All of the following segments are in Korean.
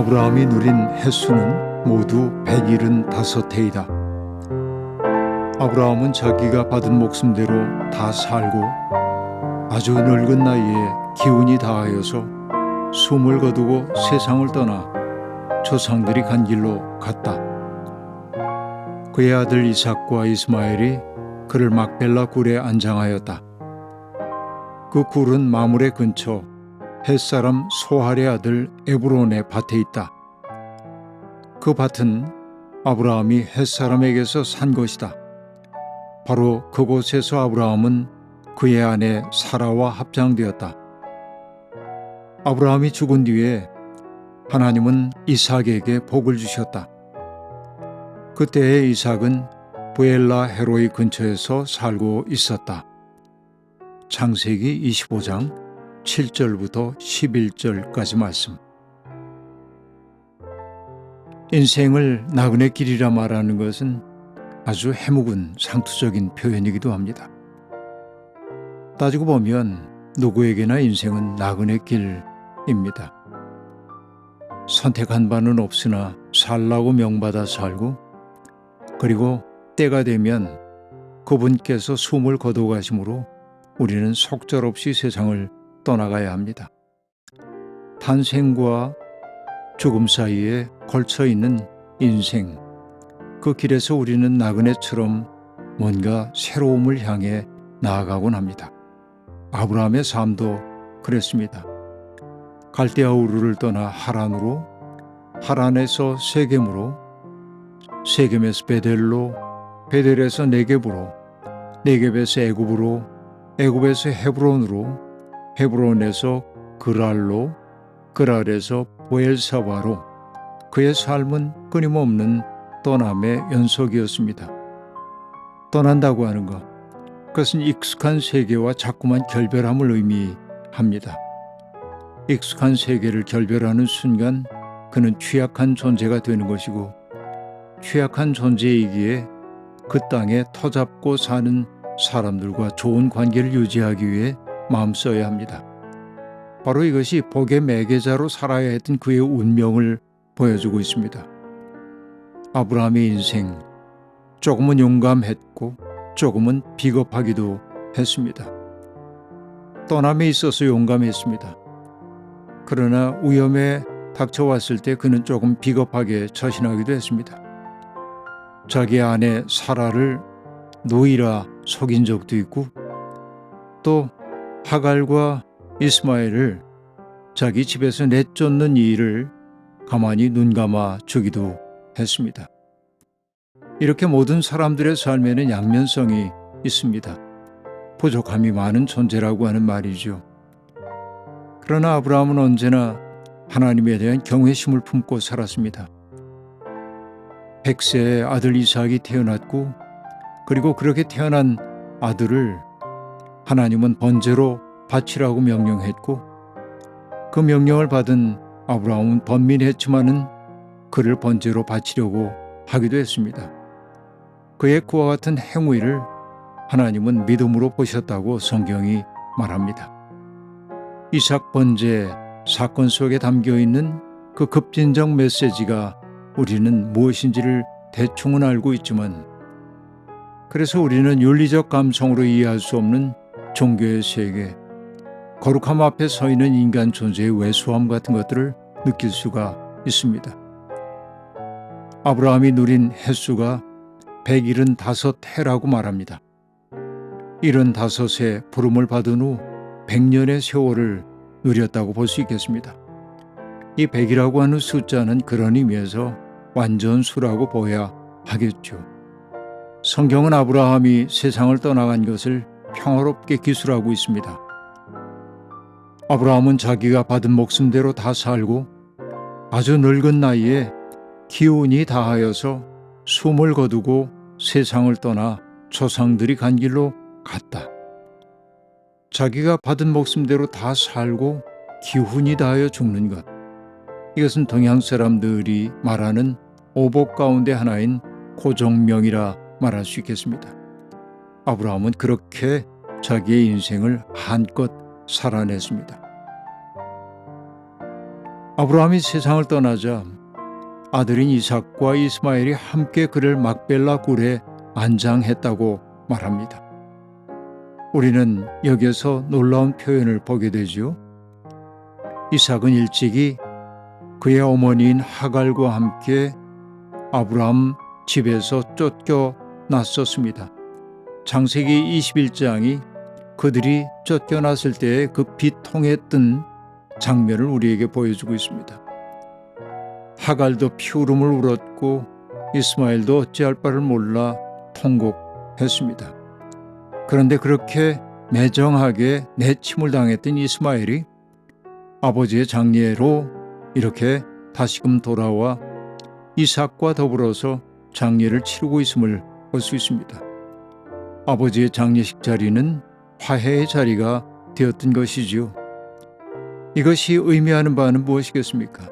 아브라함이 누린 횟수는 모두 175해이다. 아브라함은 자기가 받은 목숨대로 다 살고 아주 늙은 나이에 기운이 다하여서 숨을 거두고 세상을 떠나 조상들이 간 길로 갔다. 그의 아들 이삭과 이스마엘이 그를 막벨라 굴에 안장하였다. 그 굴은 마므레 근처 햇사람 소할의 아들 에브론의 밭에 있다. 그 밭은 아브라함이 햇사람에게서 산 것이다. 바로 그곳에서 아브라함은 그의 아내 사라와 합장되었다. 아브라함이 죽은 뒤에 하나님은 이삭에게 복을 주셨다. 그때의 이삭은 브엘라 헤로이 근처에서 살고 있었다. 창세기 25장 7절부터 11절까지 말씀. 인생을 나그네 길이라 말하는 것은 아주 해묵은 상투적인 표현이기도 합니다. 따지고 보면 누구에게나 인생은 나그네 길입니다. 선택한 바는 없으나 살라고 명받아 살고, 그리고 때가 되면 그분께서 숨을 거둬가심으로 우리는 속절없이 세상을 떠나가야 합니다. 탄생과 죽음 사이에 걸쳐 있는 인생, 그 길에서 우리는 나그네처럼 뭔가 새로움을 향해 나아가곤 합니다. 아브라함의 삶도 그랬습니다. 갈대아 우르를 떠나 하란으로, 하란에서 세겜으로, 세겜에서 베델로, 베델에서 네겝으로, 네겝에서 애굽으로, 애굽에서 헤브론으로, 헤브론에서 그랄로, 그랄에서 보엘사바로. 그의 삶은 끊임없는 떠남의 연속이었습니다. 떠난다고 하는 것, 그것은 익숙한 세계와 자꾸만 결별함을 의미합니다. 익숙한 세계를 결별하는 순간 그는 취약한 존재가 되는 것이고, 취약한 존재이기에 그 땅에 터잡고 사는 사람들과 좋은 관계를 유지하기 위해 마음 써야 합니다. 바로 이것이 복의 매개자로 살아야 했던 그의 운명을 보여주고 있습니다. 아브라함의 인생, 조금은 용감했고 조금은 비겁하기도 했습니다. 떠남에 있어서 용감했습니다. 그러나 위험에 닥쳐왔을 때 그는 조금 비겁하게 처신하기도 했습니다. 자기 아내 사라를 노이라 속인 적도 있고, 또 하갈과 이스마엘을 자기 집에서 내쫓는 일을 가만히 눈 감아 주기도 했습니다. 이렇게 모든 사람들의 삶에는 양면성이 있습니다. 부족함이 많은 존재라고 하는 말이죠. 그러나 아브라함은 언제나 하나님에 대한 경외심을 품고 살았습니다. 100세에 아들 이삭이 태어났고, 그리고 그렇게 태어난 아들을 하나님은 번제로 바치라고 명령했고, 그 명령을 받은 아브라함은 번민했지만은 그를 번제로 바치려고 하기도 했습니다. 그의 그와 같은 행위를 하나님은 믿음으로 보셨다고 성경이 말합니다. 이삭 번제 사건 속에 담겨 있는 그 급진적 메시지가 우리는 무엇인지를 대충은 알고 있지만, 그래서 우리는 윤리적 감성으로 이해할 수 없는 종교의 세계, 거룩함 앞에 서 있는 인간 존재의 왜소함 같은 것들을 느낄 수가 있습니다. 아브라함이 누린 횟수가 175해라고 말합니다. 75세 부름을 받은 후 100년의 세월을 누렸다고 볼 수 있겠습니다. 이 100이라고 하는 숫자는 그런 의미에서 완전수라고 보아야 하겠죠. 성경은 아브라함이 세상을 떠나간 것을 평화롭게 기술하고 있습니다. 아브라함은 자기가 받은 목숨대로 다 살고 아주 늙은 나이에 기운이 다하여서 숨을 거두고 세상을 떠나 조상들이 간 길로 갔다. 자기가 받은 목숨대로 다 살고 기운이 다하여 죽는 것, 이것은 동양 사람들이 말하는 오복 가운데 하나인 고정명이라 말할 수 있겠습니다. 아브라함은 그렇게 자기의 인생을 한껏 살아냈습니다. 아브라함이 세상을 떠나자 아들인 이삭과 이스마엘이 함께 그를 막벨라 굴에 안장했다고 말합니다. 우리는 여기에서 놀라운 표현을 보게 되죠. 이삭은 일찍이 그의 어머니인 하갈과 함께 아브라함 집에서 쫓겨났었습니다. 창세기 21장이 그들이 쫓겨났을 때의 그 비통에 뜬 장면을 우리에게 보여주고 있습니다. 하갈도 피울음을 울었고 이스마엘도 어찌할 바를 몰라 통곡했습니다. 그런데 그렇게 매정하게 내침을 당했던 이스마엘이 아버지의 장례로 이렇게 다시금 돌아와 이삭과 더불어서 장례를 치르고 있음을 볼 수 있습니다. 아버지의 장례식 자리는 화해의 자리가 되었던 것이지요. 이것이 의미하는 바는 무엇이겠습니까?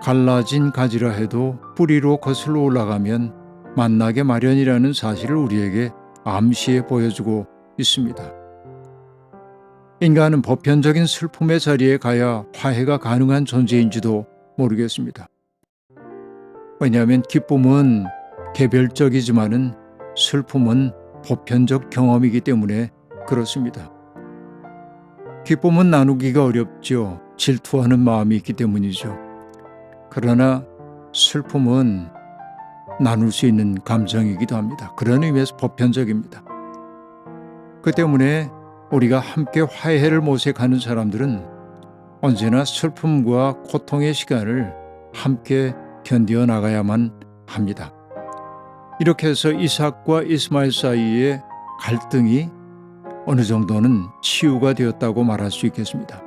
갈라진 가지라 해도 뿌리로 거슬러 올라가면 만나게 마련이라는 사실을 우리에게 암시해 보여주고 있습니다. 인간은 보편적인 슬픔의 자리에 가야 화해가 가능한 존재인지도 모르겠습니다. 왜냐하면 기쁨은 개별적이지만은 슬픔은 보편적 경험이기 때문에 그렇습니다. 기쁨은 나누기가 어렵죠. 질투하는 마음이 있기 때문이죠. 그러나 슬픔은 나눌 수 있는 감정이기도 합니다. 그런 의미에서 보편적입니다. 그 때문에 우리가 함께 화해를 모색하는 사람들은 언제나 슬픔과 고통의 시간을 함께 견디어 나가야만 합니다. 이렇게 해서 이삭과 이스마엘 사이의 갈등이 어느 정도는 치유가 되었다고 말할 수 있겠습니다.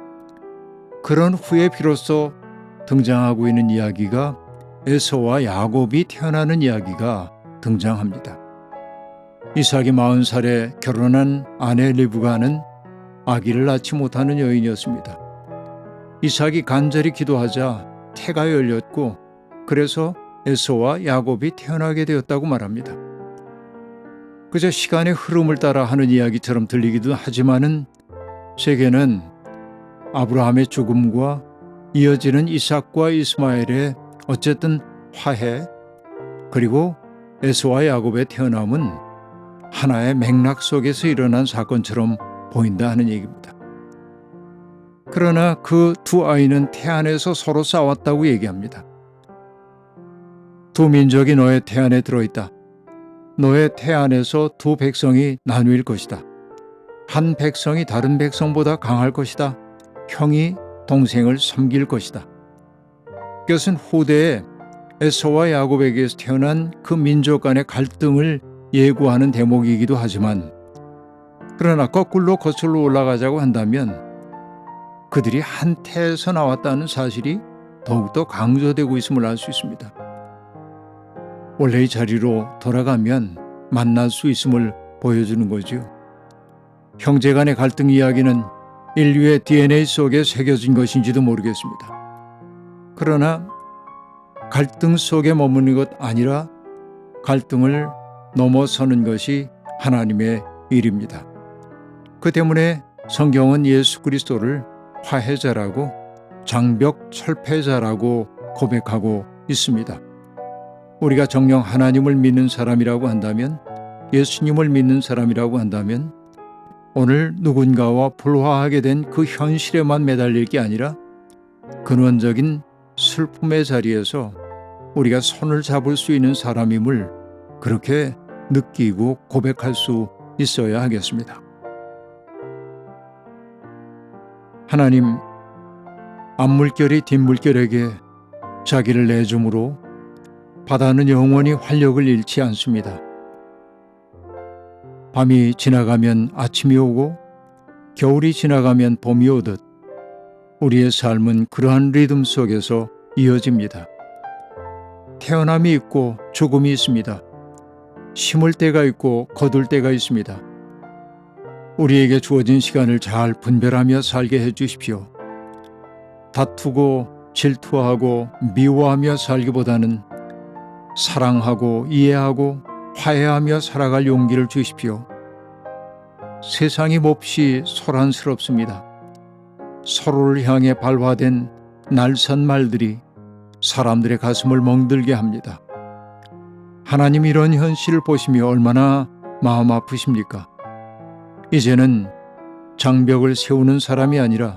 그런 후에 비로소 등장하고 있는 이야기가 에서와 야곱이 태어나는 이야기가 등장합니다. 이삭이 40살에 결혼한 아내 리브가는 아기를 낳지 못하는 여인이었습니다. 이삭이 간절히 기도하자 태가 열렸고 그래서 에서와 야곱이 태어나게 되었다고 말합니다. 그저 시간의 흐름을 따라 하는 이야기처럼 들리기도 하지만은 세계는 아브라함의 죽음과 이어지는 이삭과 이스마엘의 어쨌든 화해 그리고 에서와 야곱의 태어남은 하나의 맥락 속에서 일어난 사건처럼 보인다 하는 얘기입니다. 그러나 그 두 아이는 태안에서 서로 싸웠다고 얘기합니다. 두 민족이 너의 태안에 들어있다. 너의 태안에서 두 백성이 나누일 것이다. 한 백성이 다른 백성보다 강할 것이다. 형이 동생을 섬길 것이다. 이것은 후대에 에서와 야곱에게서 태어난 그 민족 간의 갈등을 예고하는 대목이기도 하지만 그러나 거꾸로 거슬러 올라가자고 한다면 그들이 한 태에서 나왔다는 사실이 더욱더 강조되고 있음을 알 수 있습니다. 원래의 자리로 돌아가면 만날 수 있음을 보여주는 거죠. 형제 간의 갈등 이야기는 인류의 DNA 속에 새겨진 것인지도 모르겠습니다. 그러나 갈등 속에 머무는 것 아니라 갈등을 넘어서는 것이 하나님의 일입니다. 그 때문에 성경은 예수 그리스도를 화해자라고 장벽 철폐자라고 고백하고 있습니다. 우리가 정녕 하나님을 믿는 사람이라고 한다면, 예수님을 믿는 사람이라고 한다면 오늘 누군가와 불화하게 된 그 현실에만 매달릴 게 아니라 근원적인 슬픔의 자리에서 우리가 손을 잡을 수 있는 사람임을 그렇게 느끼고 고백할 수 있어야 하겠습니다. 하나님, 앞물결이 뒷물결에게 자기를 내줌으로 바다는 영원히 활력을 잃지 않습니다. 밤이 지나가면 아침이 오고 겨울이 지나가면 봄이 오듯 우리의 삶은 그러한 리듬 속에서 이어집니다. 태어남이 있고 죽음이 있습니다. 심을 때가 있고 거둘 때가 있습니다. 우리에게 주어진 시간을 잘 분별하며 살게 해주십시오. 다투고 질투하고 미워하며 살기보다는 사랑하고 이해하고 화해하며 살아갈 용기를 주십시오. 세상이 몹시 소란스럽습니다. 서로를 향해 발화된 날선 말들이 사람들의 가슴을 멍들게 합니다. 하나님 이런 현실을 보시며 얼마나 마음 아프십니까? 이제는 장벽을 세우는 사람이 아니라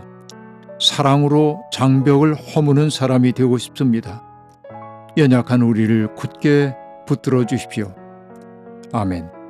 사랑으로 장벽을 허무는 사람이 되고 싶습니다. 연약한 우리를 굳게 붙들어 주십시오. 아멘.